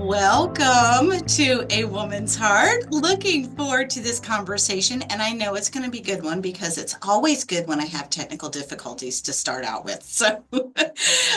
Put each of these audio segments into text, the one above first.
Welcome to A Woman's Heart. Looking forward to this conversation, and I know it's going to be a good one because it's always good when I have technical difficulties to start out with. So,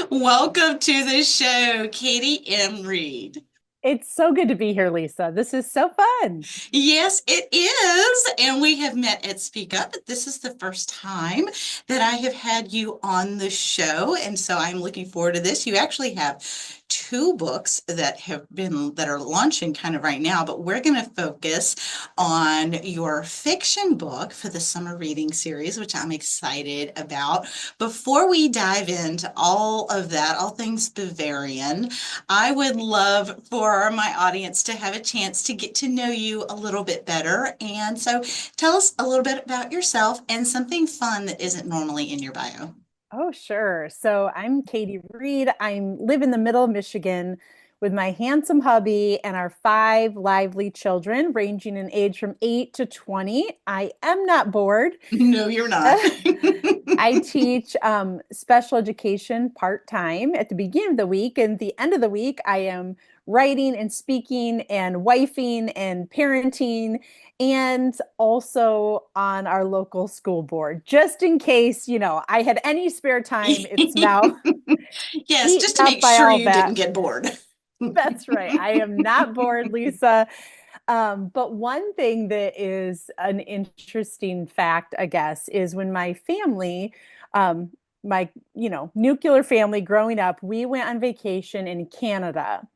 welcome to the show, Katie Reid. It's so good to be here, Lisa. This is so fun. Yes, it is. And we have met at Speak Up. This is the first time that I have had you on the show. And so I'm looking forward to this. You actually have two books that are launching kind of right now, but we're going to focus on your fiction book for the summer reading series, which I'm excited about. Before we dive into all of that, all things Bavarian, I would love for my audience to have a chance to get to know you a little bit better. And so tell us a little bit about yourself and something fun that isn't normally in your bio. Oh, sure. So I'm Katie Reid. I live in the middle of Michigan with my handsome hubby and our five lively children, ranging in age from 8 to 20. I am not bored. No, you're not. I teach special education part time at the beginning of the week. And at the end of the week, I am writing and speaking and wifing and parenting and also on our local school board. Just in case, I had any spare time, it's now Yes, eaten just to up make by sure all you didn't that. get bored. That's right. I am not bored, Lisa. But one thing that is an interesting fact, I guess, is when my family, um, my nuclear family growing up, we went on vacation in Canada,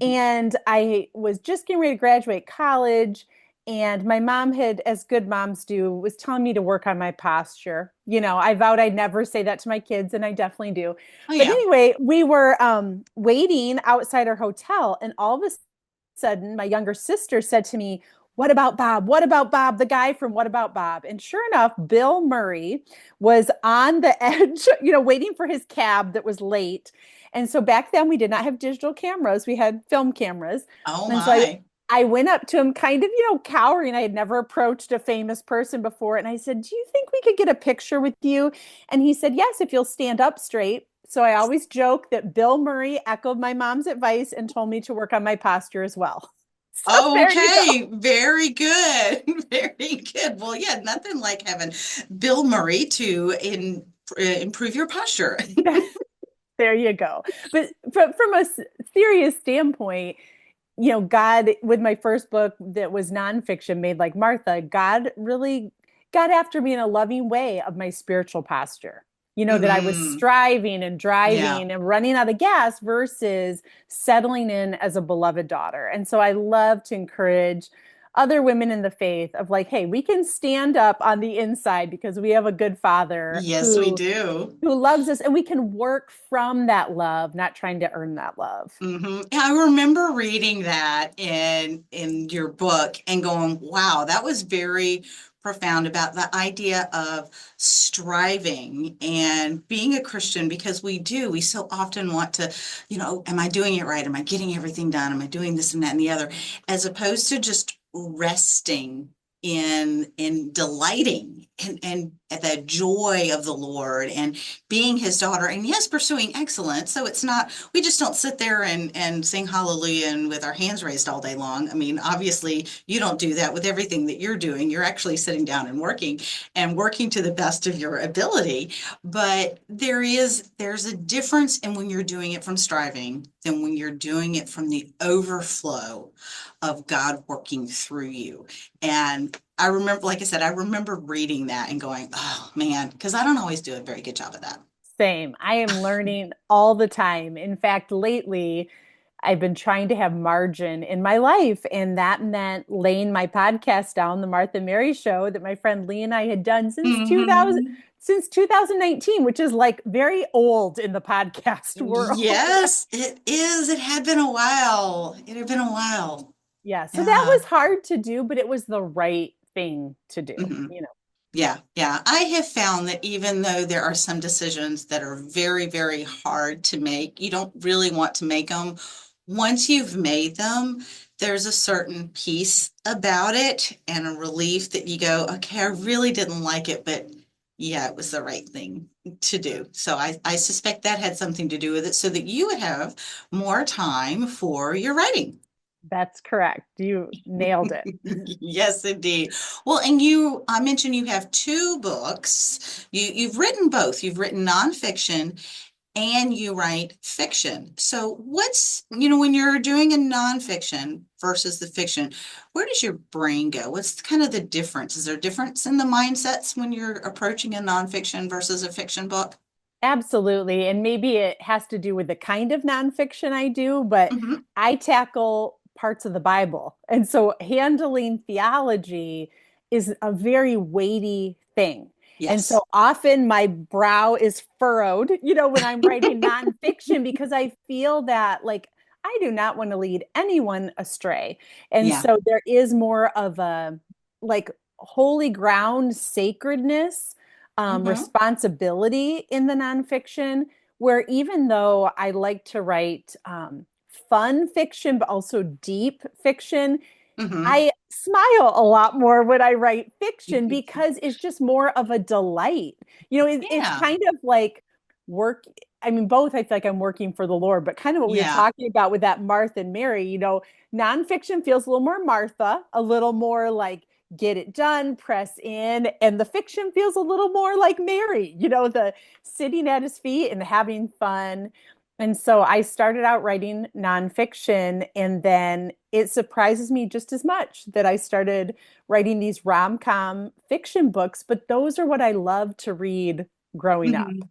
and I was just getting ready to graduate college. And my mom had, as good moms do, was telling me to work on my posture. I vowed I'd never say that to my kids, and I definitely do. Oh, But yeah. anyway, we were waiting outside our hotel, and all of a sudden, my younger sister said to me, "What about Bob? What about Bob, the guy from What About Bob?" And sure enough, Bill Murray was on the edge, waiting for his cab that was late. And so back then we did not have digital cameras, we had film cameras. Oh, And so I my. I went up to him kind of, cowering. I had never approached a famous person before. And I said, "Do you think we could get a picture with you?" And he said, "Yes, if you'll stand up straight." So I always joke that Bill Murray echoed my mom's advice and told me to work on my posture as well. So there you go. Okay, very good. Very good. Well, yeah, nothing like having Bill Murray to improve your posture. There you go. But from a serious standpoint, God, with my first book that was nonfiction, Made Like Martha, God really got after me in a loving way of my spiritual posture. That I was Hmm. striving and Yeah. driving and running out of gas versus settling in as a beloved daughter. And so I love to encourage other women in the faith of like, hey, we can stand up on the inside because we have a good father Yes, we who do. loves us, and we can work from that love, not trying to earn that love. Yeah, I remember reading that in your book and going, wow, that was very profound about the idea of striving and being a Christian because we so often want to, am I doing it right? Am I getting everything done? Am I doing this and that and the other? As opposed to just resting in delighting and at the joy of the Lord and being his daughter and yes, pursuing excellence. So it's not, we just don't sit there and sing hallelujah and with our hands raised all day long. I mean, obviously you don't do that with everything that you're doing. You're actually sitting down and working to the best of your ability. But there's a difference in when you're doing it from striving than when you're doing it from the overflow of God working through you. And I remember, like I said, I remember reading that and going, oh man, because I don't always do a very good job of that. Same. I am learning all the time. In fact, lately, I've been trying to have margin in my life, and that meant laying my podcast down, the Martha Mary Show, that my friend Lee and I had done Hmm. since 2019, which is like very old in the podcast world. Yes, it is. It had been a while. It had been a while. Yeah, so that Yeah. was hard to do, but it was the right thing to do, Hmm. you know. Yeah, yeah. I have found that even though there are some decisions that are very, very hard to make, you don't really want to make them. Once you've made them, there's a certain peace about it and a relief that you go, okay, I really didn't like it, but Yeah, it was the right thing to do. So I suspect that had something to do with it so that you would have more time for your writing. That's correct. You nailed it. Yes, indeed. Well, and I mentioned you have two books. You've written both. You've written nonfiction and you write fiction. So when you're doing a nonfiction versus the fiction, where does your brain go? What's kind of the difference? Is there a difference in the mindsets when you're approaching a nonfiction versus a fiction book? Absolutely. And maybe it has to do with the kind of nonfiction I do, but Hmm. I tackle parts of the Bible. And so handling theology is a very weighty thing. And so Yes. often my brow is furrowed, when I'm writing nonfiction because I feel that like I do not want to lead anyone astray. And Yeah. so there is more of a like holy ground sacredness, Hmm. responsibility in the nonfiction, where even though I like to write fun fiction, but also deep fiction, Hmm. I smile a lot more when I write fiction because it's just more of a delight. It's Yeah. kind of like work. I mean, both I feel like I'm working for the Lord, but kind of what we were Yeah. talking about with that Martha and Mary, nonfiction feels a little more Martha, a little more like get it done, press in. And the fiction feels a little more like Mary, the sitting at his feet and having fun. And so I started out writing nonfiction, and then it surprises me just as much that I started writing these rom-com fiction books, but those are what I love to read growing up. Hmm.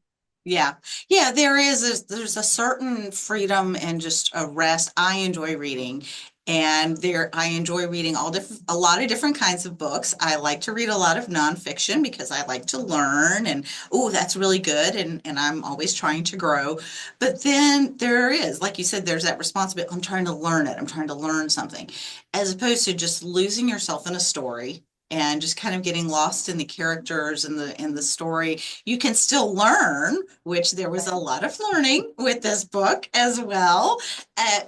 Yeah. Yeah, there's a certain freedom and just a rest. I enjoy reading. And I enjoy reading a lot of different kinds of books. I like to read a lot of nonfiction because I like to learn and oh, that's really good. And I'm always trying to grow. But then there is, like you said, there's that responsibility. I'm trying to learn it. I'm trying to learn something, as opposed to just losing yourself in a story and just kind of getting lost in the characters and the story. You can still learn, which there was a Right. lot of learning with this book as well.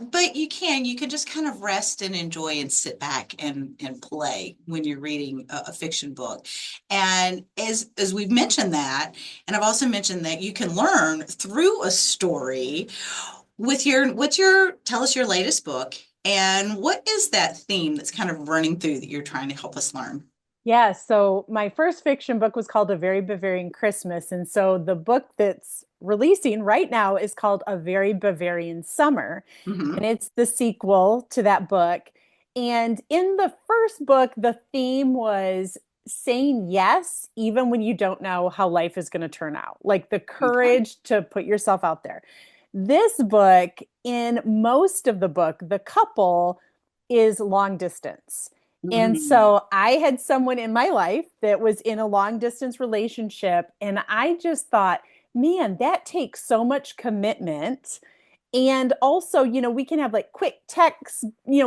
But you can just kind of rest and enjoy and sit back and play when you're reading a fiction book. And as we've mentioned that, and I've also mentioned that you can learn through a story tell us your latest book and what is that theme that's kind of running through that you're trying to help us learn? Yeah, so my first fiction book was called A Very Bavarian Christmas. And so the book that's releasing right now is called A Very Bavarian Summer. And Hmm. it's the sequel to that book. And in the first book, the theme was saying yes, even when you don't know how life is going to turn out, like the Okay. courage to put yourself out there. This book, in most of the book, the couple is long distance. And Mm. so I had someone in my life that was in a long distance relationship. And I just thought, man, that takes so much commitment. And also, we can have like quick texts,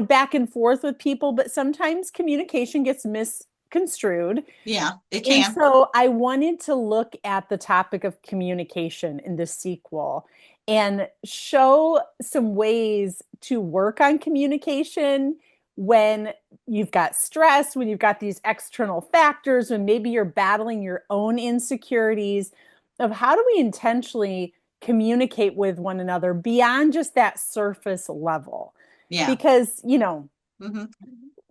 back and forth with people, but sometimes communication gets misconstrued. Yeah, it And can. so I wanted to look at the topic of communication in the sequel and show some ways to work on communication when you've got stress, when you've got these external factors, when maybe you're battling your own insecurities of how do we intentionally communicate with one another beyond just that surface level. Yeah. Because, Hmm.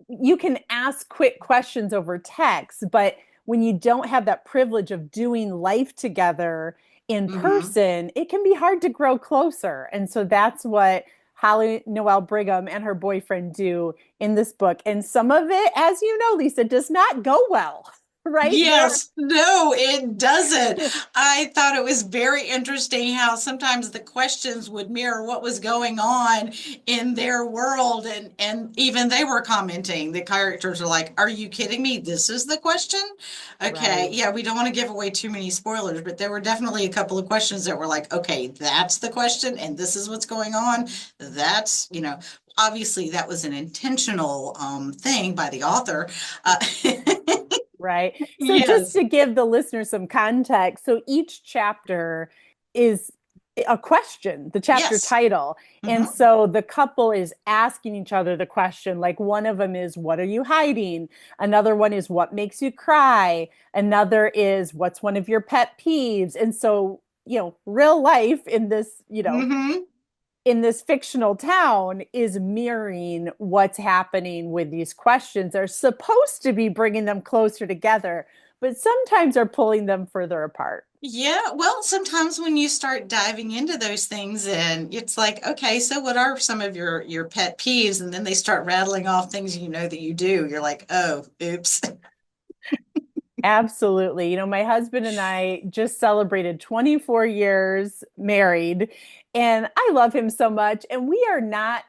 you can ask quick questions over text, but when you don't have that privilege of doing life together in Hmm. person, it can be hard to grow closer. And so that's what Holly Noel Brigham and her boyfriend do in this book. And some of it, as you know, Lisa, does not go well, right? Yes, no, it doesn't. I thought it was very interesting how sometimes the questions would mirror what was going on in their world, and even they were commenting. The characters are like, "Are you kidding me? This is the question?" Okay, Right. yeah, we don't want to give away too many spoilers, but there were definitely a couple of questions that were like, "Okay, that's the question, and this is what's going on." Obviously that was an intentional thing by the author. Uh, Right. So just yes. to give the listener some context, so each chapter is a question, the chapter Yes. title. Hmm. And so the couple is asking each other the question, like one of them is, what are you hiding? Another one is, what makes you cry? Another is, what's one of your pet peeves? And so, real life in this, Hmm. in this fictional town is mirroring what's happening with these questions. They're supposed to be bringing them closer together, but sometimes are pulling them further apart. Yeah, well, sometimes when you start diving into those things and it's like, okay, so what are some of your pet peeves? And then they start rattling off things you know that you do. You're like, oh, oops. Absolutely. My husband and I just celebrated 24 years married, and I love him so much. And we are not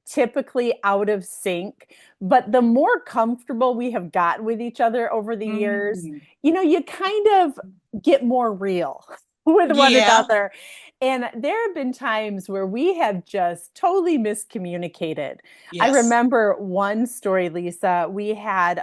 typically out of sync, but the more comfortable we have gotten with each other over the years, Mm. you kind of get more real with one Yeah. another. And there have been times where we have just totally miscommunicated. I Yes. remember one story, Lisa. We had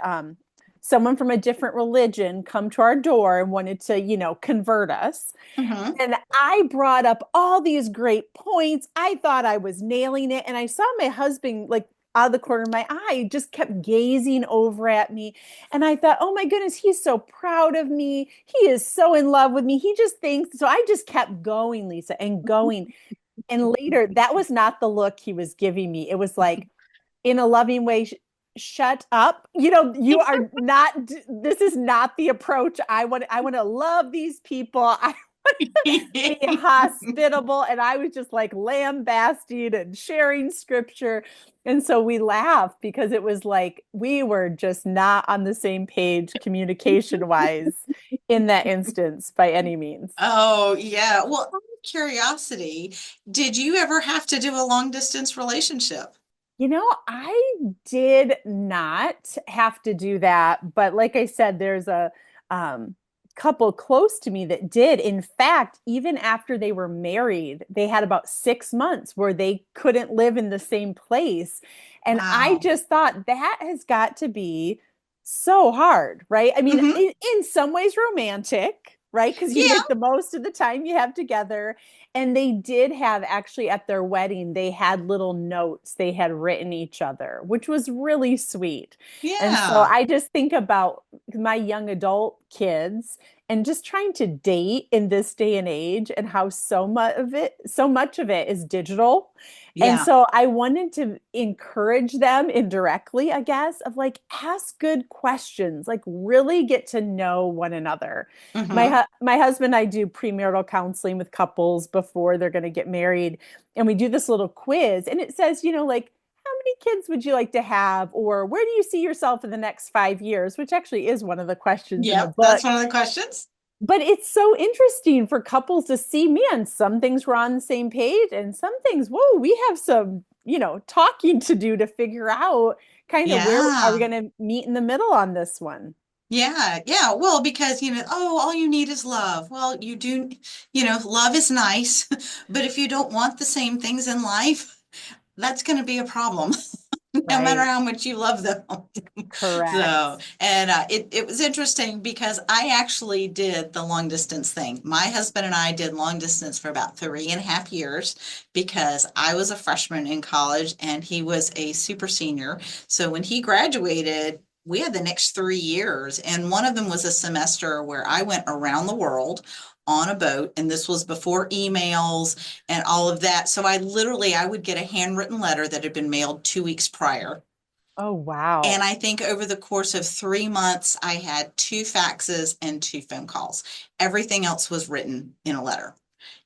someone from a different religion come to our door and wanted to, convert us. Hmm. And I brought up all these great points. I thought I was nailing it. And I saw my husband, like, out of the corner of my eye, just kept gazing over at me. And I thought, oh my goodness, he's so proud of me. He is so in love with me. He just thinks so. I just kept going, Lisa, and going. And later, that was not the look he was giving me. It was like, in a loving way, shut up. You are not, this is not the approach I want to love these people. I be hospitable. And I was just like lambasting and sharing scripture. And so we laughed because it was like we were just not on the same page communication wise in that instance by any means. Oh, yeah. Well, out of curiosity, did you ever have to do a long distance relationship? I did not have to do that, but like I said, there's a um, couple close to me that did. In fact, even after they were married, they had about 6 months where they couldn't live in the same place. And I Wow. just thought that has got to be so hard, right? I mean, Hmm. in some ways romantic, right? Because you Yeah. make the most of the time you have together. And they did have actually at their wedding, they had little notes they had written each other, which was really sweet. And so Yeah. I just think about my young adult kids and just trying to date in this day and age and how so much of it is digital. And Yeah. so I wanted to encourage them indirectly, I guess, of like ask good questions, like really get to know one another. My Hmm. my husband and I do premarital counseling with couples before they're going to get married, and we do this little quiz, and it says, like how many kids would you like to have, or where do you see yourself in the next 5 years, which actually is one of the questions in the Yep. That's book. one of the questions. But it's so interesting for couples to see, man, some things we're on the same page, and some things, whoa, we have some, talking to do to figure out kind of where are we Yeah. going to meet in the middle on this one. Yeah, yeah. Well, because, oh, all you need is love. Well, you do, love is nice, but if you don't want the same things in life, that's going to be a problem, no matter Right. how much you love them. So, Correct. and it was interesting because I actually did the long distance thing. My husband and I did long distance for about 3.5 years because I was a freshman in college and he was a super senior. So when he graduated, we had the next 3 years, and one of them was a semester where I went around the world on a boat, and this was before emails and all of that. So I would get a handwritten letter that had been mailed 2 weeks prior. Oh, And wow. I think over the course of 3 months, I had two faxes and two phone calls. Everything else was written in a letter.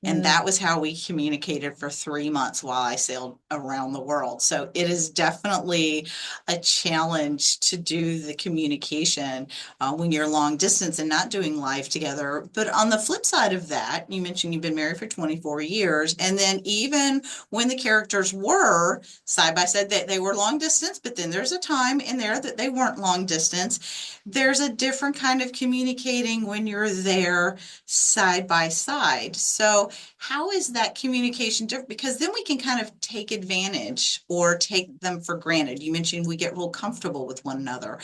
And Mm, that was how we communicated for 3 months while I sailed around the world. So it is definitely a challenge to do the communication when you're long distance and not doing life together. But on the flip side of that, you mentioned you've been married for 24 years. And then even when the characters were side by side, that they were long distance, but then there's a time in there that they weren't long distance. There's a different kind of communicating when you're there side by side. So So how is that communication different? Because then we can kind of take advantage or take them for granted. You mentioned we get real comfortable with one another,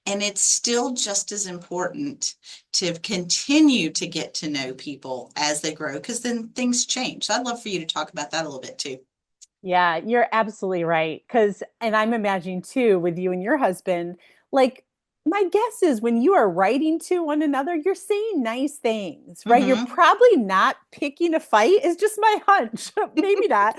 and it's still just as important to continue to get to know people as they grow, because then things change. So I'd love for you to talk about that a little bit too. Yeah, you're absolutely right. And I'm imagining too, with you and your husband, like, my guess is when you are writing to one another, you're saying nice things, right? You're Mm-hmm. probably not picking a fight, is just my hunch. Maybe not.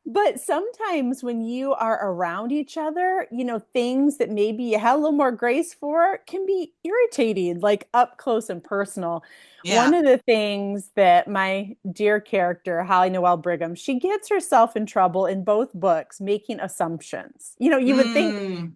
But sometimes when you are around each other, things that maybe you had a little more grace for can be irritating, like up close and personal. One Yeah. of the things that my dear character, Holly Noel Brigham, she gets herself in trouble in both books making assumptions. Mm,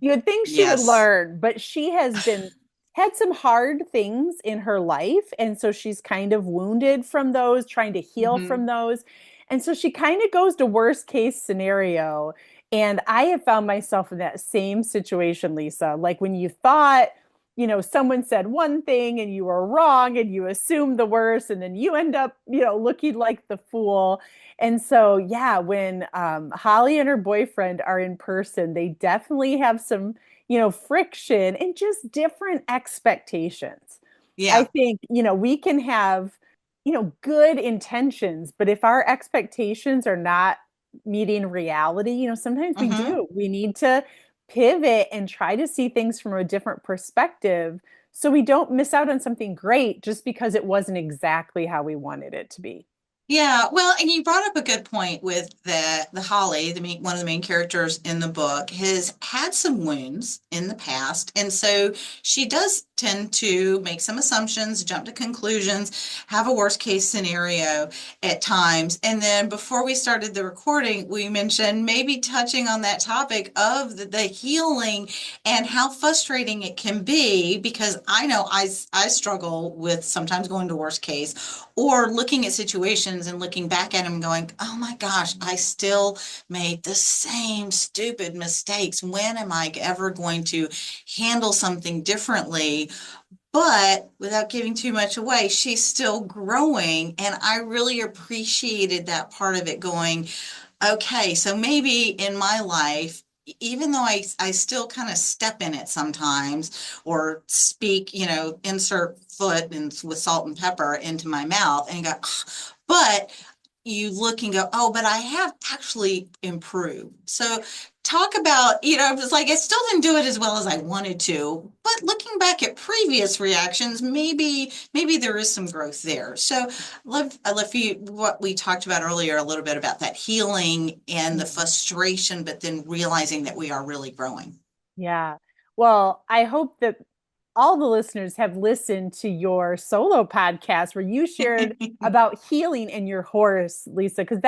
You would think she would yes. learn, but she has been had some hard things in her life, and so she's kind of wounded from those, trying to heal Mm-hmm. from those. And so she kind of goes to worst case scenario. And I have found myself in that same situation, Lisa. Like when you thought, someone said one thing and you were wrong and you assumed the worst, and then you end up, looking like the fool. And so, yeah, when Holly and her boyfriend are in person, they definitely have some, friction and just different expectations. I Yeah. think, we can have, good intentions, but if our expectations are not meeting reality, sometimes Mm-hmm. we need to pivot and try to see things from a different perspective so we don't miss out on something great just because it wasn't exactly how we wanted it to be. Yeah, well, and you brought up a good point with the Holly, one of the main characters in the book, has had some wounds in the past, and so she does tend to make some assumptions, jump to conclusions, have a worst case scenario at times. And then before we started the recording, we mentioned maybe touching on that topic of the healing and how frustrating it can be, because I know I struggle with sometimes going to worst case or looking at situations and looking back at them going, oh my gosh, I still made the same stupid mistakes. When am I ever going to handle something differently? But without giving too much away, she's still growing. And I really appreciated that part of it going, okay, so maybe in my life, even though I still kind of step in it sometimes or speak, insert foot and with salt and pepper into my mouth and go, but you look and go, oh, but I have actually improved. So talk about, it was like I still didn't do it as well as I wanted to, but looking back at previous reactions, maybe there is some growth there. So I love you what we talked about earlier a little bit about that healing and the Mhm. frustration, but then realizing that we are really growing. Yeah. Well, I hope that all the listeners have listened to your solo podcast where you shared about healing in your horse, Lisa, because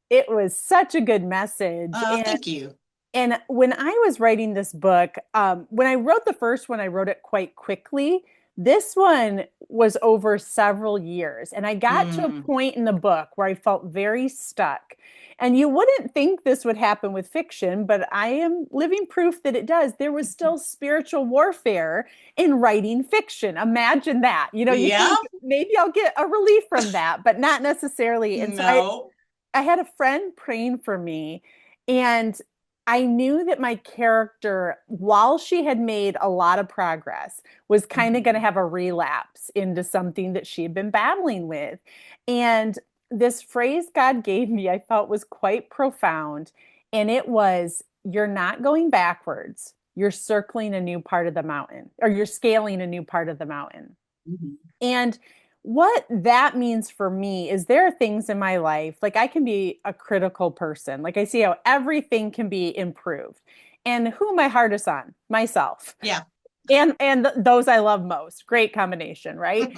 it was such a good message. Thank you. And when I was writing this book, when I wrote the first one, I wrote it quite quickly. This one was over several years. And I got to a Mm, point in the book where I felt very stuck. And you wouldn't think this would happen with fiction, but I am living proof that it does. There was still spiritual warfare in writing fiction. Imagine that. You yeah, think maybe I'll get a relief from that, but not necessarily. And so no. I had a friend praying for me, and I knew that my character, while she had made a lot of progress, was kind of going to Mhm. have a relapse into something that she had been battling with. And this phrase God gave me, I felt was quite profound. And it was, you're not going backwards, you're circling a new part of the mountain, or you're scaling a new part of the mountain. Mhm. And what that means for me is there are things in my life, like I can be a critical person. Like I see how everything can be improved. And who am I hardest on? Myself. Yeah. And those I love most. Great combination, right?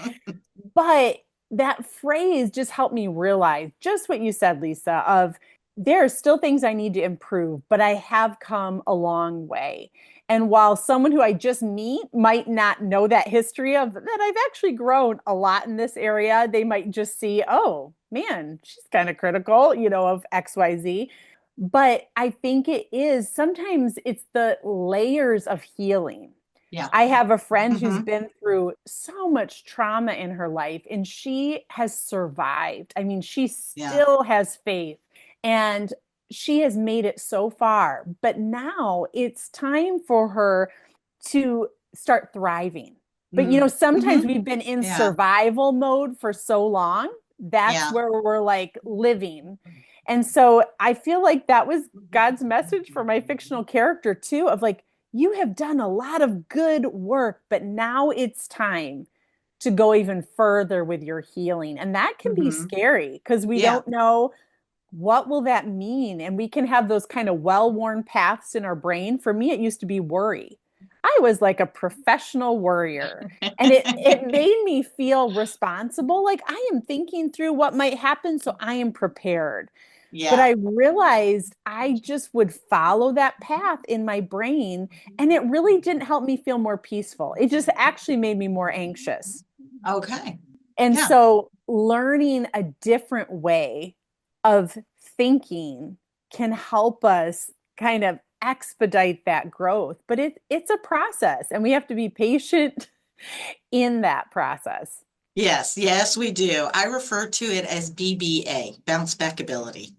But that phrase just helped me realize just what you said, Lisa, of there are still things I need to improve, but I have come a long way. And while someone who I just meet might not know that history of that, I've actually grown a lot in this area. They might just see, oh man, she's kind of critical, of XYZ. But I think it is sometimes it's the layers of healing. Yeah. I have a friend who's Hmm. been through so much trauma in her life and she has survived. I mean, she Yeah. still has faith and she has made it so far. But now it's time for her to start thriving. But you know, sometimes Hmm. we've been in Yeah. survival mode for so long. That's Yeah. where we're like living. And so I feel like that was God's message for my fictional character too, of like, you have done a lot of good work, but now it's time to go even further with your healing. And that can be Hmm. scary because we Yeah. don't know what will that mean? And we can have those kind of well-worn paths in our brain. For me, it used to be worry. I was like a professional worrier. And it made me feel responsible. Like I am thinking through what might happen, so I am prepared. But Yeah. I realized I just would follow that path in my brain, and it really didn't help me feel more peaceful. It just actually made me more anxious. Okay. And Yeah. so, learning a different way of thinking can help us kind of expedite that growth. But it's a process, and we have to be patient in that process. Yes. Yes, we do. I refer to it as BBA, bounce back ability.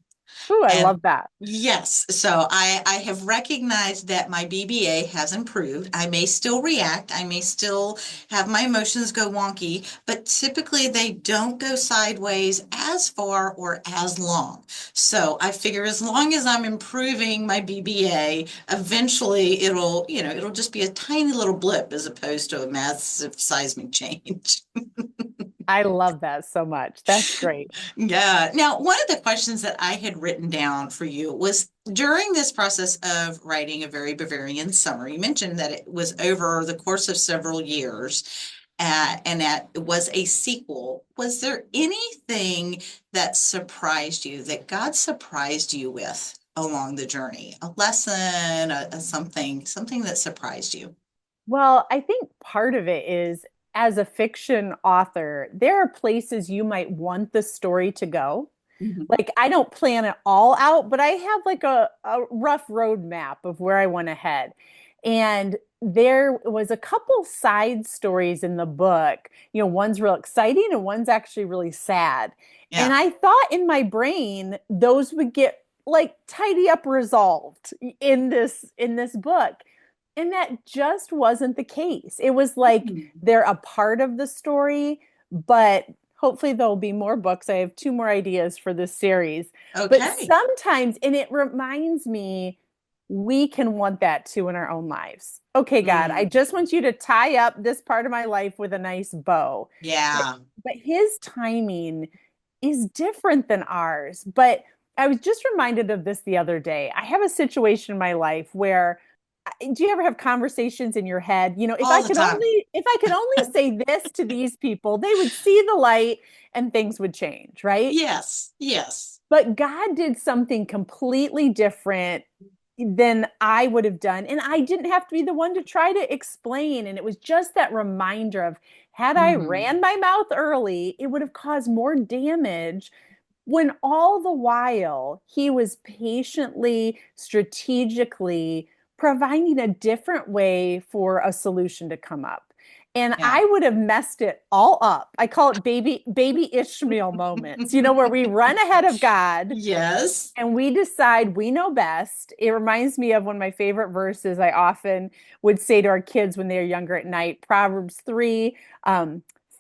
Ooh, I And love that. yes, so I have recognized that my BBA has improved. I may still react, I may still have my emotions go wonky, but typically they don't go sideways as far or as long. So I figure as long as I'm improving my BBA, eventually it'll just be a tiny little blip as opposed to a massive seismic change. I love that so much. That's great. Yeah. Now, one of the questions that I had written down for you was during this process of writing A Very Bavarian Summer, you mentioned that it was over the course of several years, and that it was a sequel. Was there anything that surprised you, that God surprised you with along the journey? A lesson, something that surprised you? Well, I think part of it is as a fiction author, there are places you might want the story to go. Mhm. Like I don't plan it all out, but I have like a rough road map of where I want to head. And there was a couple side stories in the book. You know, one's real exciting and one's actually really sad. And Yeah. I thought in my brain those would get like tidy up resolved in this book. And that just wasn't the case. It was like Hmm. they're a part of the story, but hopefully there'll be more books. I have two more ideas for this series. But Okay. sometimes, and it reminds me, we can want that too in our own lives. Okay, God, I Mm. just want you to tie up this part of my life with a nice bow. But Yeah. but his timing is different than ours. But I was just reminded of this the other day. I have a situation in my life where do you ever have conversations in your head? You know, All the time. if I could only say this to these people, they would see the light and things would change, right? Yes. Yes. But God did something completely different than I would have done. And I didn't have to be the one to try to explain. And it was just that reminder of had I Hmm. ran my mouth early, it would have caused more damage when all the while he was patiently, strategically providing a different way for a solution to come up. And Yeah. I would have messed it all up. I call it baby Ishmael moments, you know, where we run ahead of God Yes. and we decide we know best. It reminds me of one of my favorite verses I often would say to our kids when they are younger at night, Proverbs 3,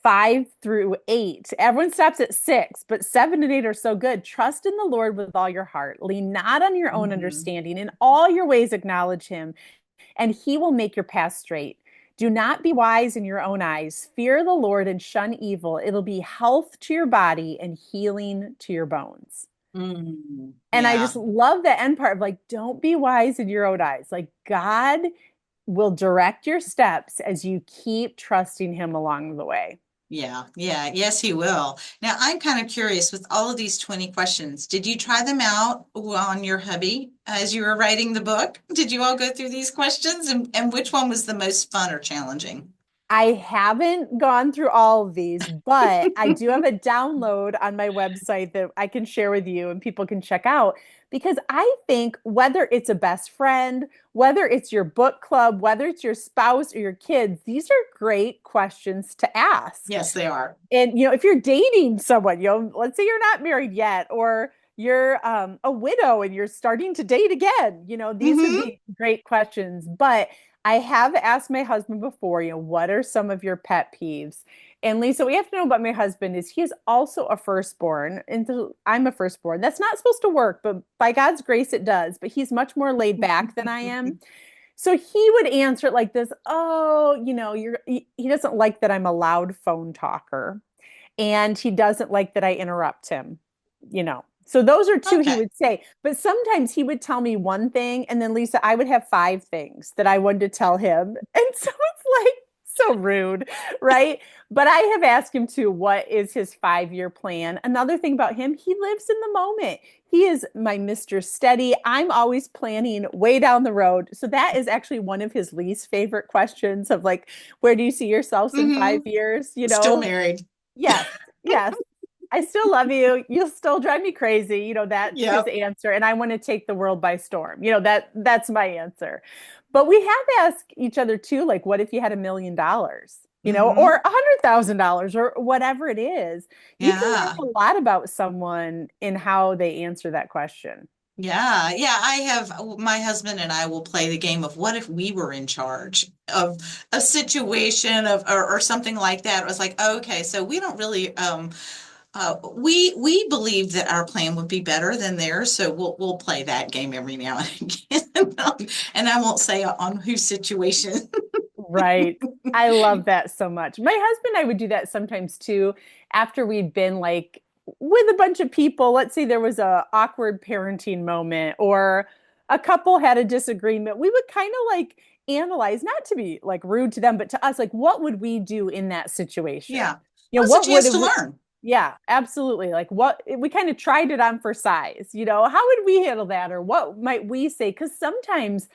5 through 8. Everyone stops at 6, but 7 and 8 are so good. Trust in the Lord with all your heart. Lean not on your own Hmm. understanding. In all your ways acknowledge him, and he will make your path straight. Do not be wise in your own eyes. Fear the Lord and shun evil. It'll be health to your body and healing to your bones. And I just Yeah. love the end part of like, don't be wise in your own eyes. Like, God will direct your steps as you keep trusting Him along the way. Yeah. Yeah. Yes, he will. Now, I'm kind of curious with all of these 20 questions. Did you try them out on your hubby as you were writing the book? Did you all go through these questions and which one was the most fun or challenging? I haven't gone through all of these, but I do have a download on my website that I can share with you and people can check out because I think whether it's a best friend, whether it's your book club, whether it's your spouse or your kids, these are great questions to ask. Yes, they are. And if you're dating someone, let's say you're not married yet, or you're a widow and you're starting to date again, these would Hmm. be great questions. But I have asked my husband before, what are some of your pet peeves? And Lisa, what you have to know about my husband is he is also a firstborn, and so I'm a firstborn. That's not supposed to work, but by God's grace, it does. But he's much more laid back than I am. So he would answer it like this, oh, he doesn't like that I'm a loud phone talker, and he doesn't like that I interrupt him, So those are two he Okay. would say. But sometimes he would tell me one thing, and then Lisa, I would have five things that I wanted to tell him. And so it's like so rude, right? But I have asked him to, what is his 5-year plan? Another thing about him, he lives in the moment. He is my Mr. Steady. I'm always planning way down the road. So that is actually one of his least favorite questions of like, where do you see yourselves in Hmm. 5 years? Still married. Yes, yes. I still love you. You'll still drive me crazy. That's his Yep. answer. And I want to take the world by storm. That's my answer. But we have asked each other too, like, what if you had $1 million, or Hmm. $100,000 or whatever it is? You can Yeah. learn a lot about someone in how they answer that question. Yeah, yeah, I have my husband and I will play the game of what if we were in charge of a situation or something like that. It was like, okay, so we don't really we believe that our plan would be better than theirs, so we'll play that game every now and again. And I won't say on whose situation. Right. I love that so much. My husband and I would do that sometimes too, after we'd been like with a bunch of people. Let's say there was a awkward parenting moment or a couple had a disagreement. We would kind of like analyze, not to be like rude to them, but to us, like, what would we do in that situation? Yeah. Well, it's a What would chance to have we, learn. yeah, absolutely. Like what we kind of tried it on for size, how would we handle that? Or what might we say? Because sometimes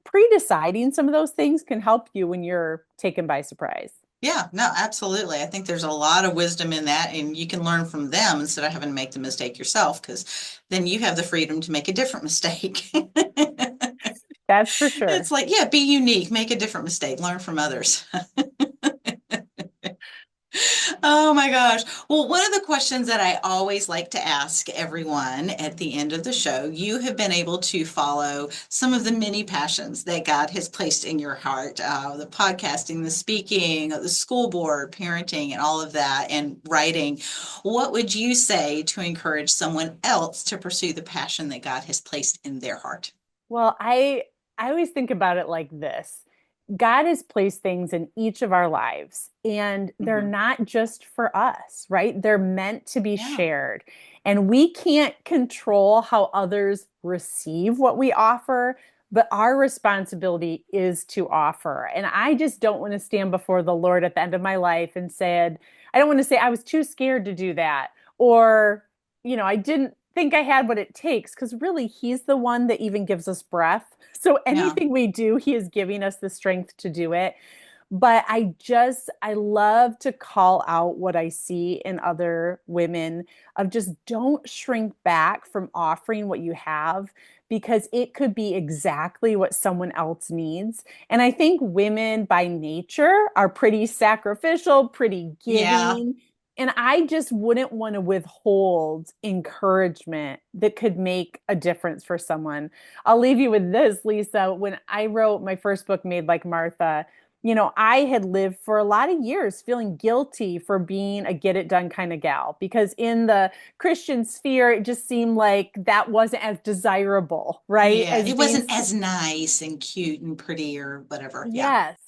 pre-deciding some of those things can help you when you're taken by surprise. Yeah, no, absolutely. I think there's a lot of wisdom in that, and you can learn from them instead of having to make the mistake yourself, because then you have the freedom to make a different mistake. That's for It's sure. like, yeah, be unique, make a different mistake, learn from others. Oh my gosh. Well, one of the questions that I always like to ask everyone at the end of the show, you have been able to follow some of the many passions that God has placed in your heart, the podcasting, the speaking, the school board, parenting, and all of that, and writing. What would you say to encourage someone else to pursue the passion that God has placed in their heart? Well, I always think about it like this. God has placed things in each of our lives, and they're Hmm. not just for us, right? They're meant to be Yeah. shared. And we can't control how others receive what we offer, but our responsibility is to offer. And I just don't want to stand before the Lord at the end of my life and said, I don't want to say I was too scared to do that, or I didn't think I had what it takes, because really he's the one that even gives us breath. So Yeah. anything we do, he is giving us the strength to do it. But I love to call out what I see in other women of just don't shrink back from offering what you have, because it could be exactly what someone else needs. And I think women by nature are pretty sacrificial, pretty Yeah. giving. And I just wouldn't want to withhold encouragement that could make a difference for someone. I'll leave you with this, Lisa. When I wrote my first book, Made Like Martha, I had lived for a lot of years feeling guilty for being a get it done kind of gal, because in the Christian sphere, it just seemed like that wasn't as desirable, right? Yeah. As It being, wasn't as nice and cute and pretty or whatever. Yeah. yes.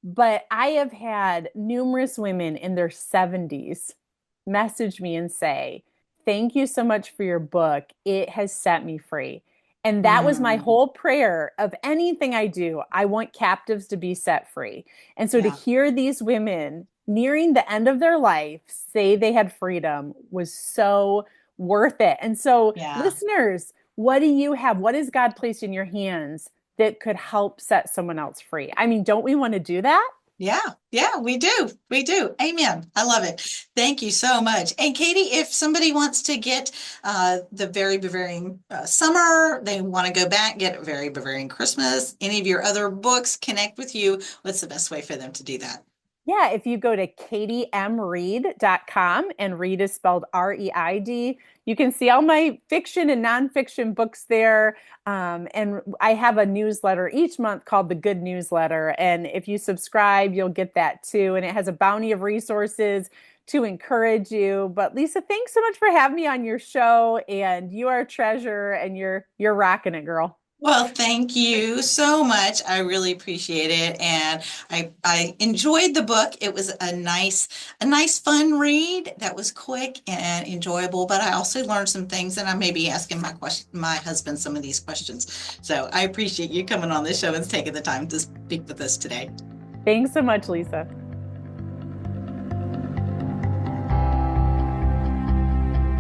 But I have had numerous women in their 70s message me and say, thank you so much for your book. It has set me free. And that was my Mm, whole prayer of anything I do. I want captives to be set free. And so to yeah. hear these women nearing the end of their life say they had freedom was so worth it. And so, Yeah. listeners, what do you have? What has God placed in your hands that could help set someone else free? I mean, don't we want to do that? Yeah, yeah, we do. We do. Amen. I love it. Thank you so much. And Katie, if somebody wants to get the Very Bavarian Summer, they want to go back, get Very Bavarian Christmas, any of your other books, connect with you, what's the best way for them to do that? Yeah, if you go to katiemreid.com, and Reid is spelled Reid, you can see all my fiction and nonfiction books there. And I have a newsletter each month called the Good Newsletter. And if you subscribe, you'll get that too. And it has a bounty of resources to encourage you. But Lisa, thanks so much for having me on your show. And you are a treasure, and you're rocking it, girl. Well, thank you so much. I really appreciate it. And I enjoyed the book. It was a nice fun read that was quick and enjoyable, but I also learned some things and I may be asking my husband some of these questions. So I appreciate you coming on this show and taking the time to speak with us today. Thanks so much, Lisa.